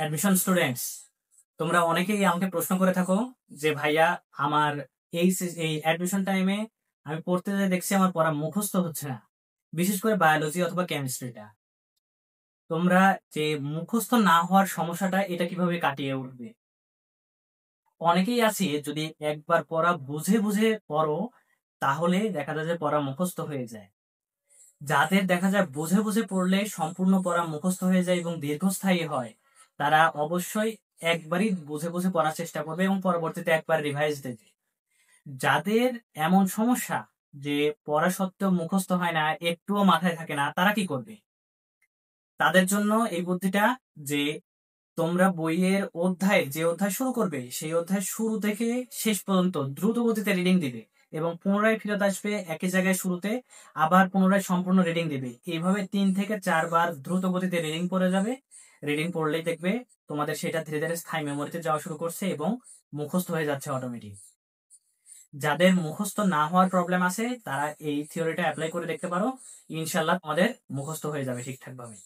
Admission students, তোমরা অনেকেই আমাকে প্রশ্ন করে থাকো যে ভাইয়া আমার এই অ্যাডমিশন টাইমে আমি পড়তে যেয়ে দেখছি আমার পড়া মুখস্থ হচ্ছে না, বিশেষ করে বায়োলজি অথবা কেমিস্ট্রিটা। তোমরা যে মুখস্থ না হওয়ার সমস্যাটা এটা কিভাবে কাটিয়ে উঠবে? অনেকেই আছে যদি একবার পড়া বুঝে বুঝে পড়ো তাহলে দেখা যায় যে পড়া মুখস্থ হয়ে যায়। যাদের দেখা যায় বুঝে বুঝে পড়লে সম্পূর্ণ পড়া মুখস্থ হয়ে যায় এবং দীর্ঘস্থায়ী হয়, তারা অবশ্যই একবারই বুঝে বুঝে পড়ার চেষ্টা করবে এবং পরবর্তীতে একবার রিভাইজ দেবে। যাদের এমন সমস্যা যে পড়া সত্ত্বেও মুখস্থ হয় না, একটুও মাথায় থাকে না, তারা কি করবে? তাদের জন্য এই বুদ্ধিটা যে তোমরা বইয়ের যে অধ্যায় শুরু করবে সেই অধ্যায় শুরু থেকে শেষ পর্যন্ত দ্রুত গতিতে রিডিং দিবে এবং পুনরায় ফেরত আসবে একই জায়গায় শুরুতে, আবার পুনরায় সম্পূর্ণ রিডিং দিবে। এইভাবে 3 থেকে 4 বার দ্রুত গতিতে রিডিং পড়ে যাবে। রিডিং পড়লেই দেখবে তোমাদের সেটা ধীরে ধীরে স্থায়ী মেমোরিতে যাওয়া শুরু করছে এবং মুখস্থ হয়ে যাচ্ছে অটোমেটিক। যাদের মুখস্থ না হওয়ার প্রবলেম আছে তারা এই থিওরিটা অ্যাপ্লাই করে দেখতে পারো, ইনশাল্লাহ তোমাদের মুখস্থ হয়ে যাবে ঠিকঠাক ভাবে।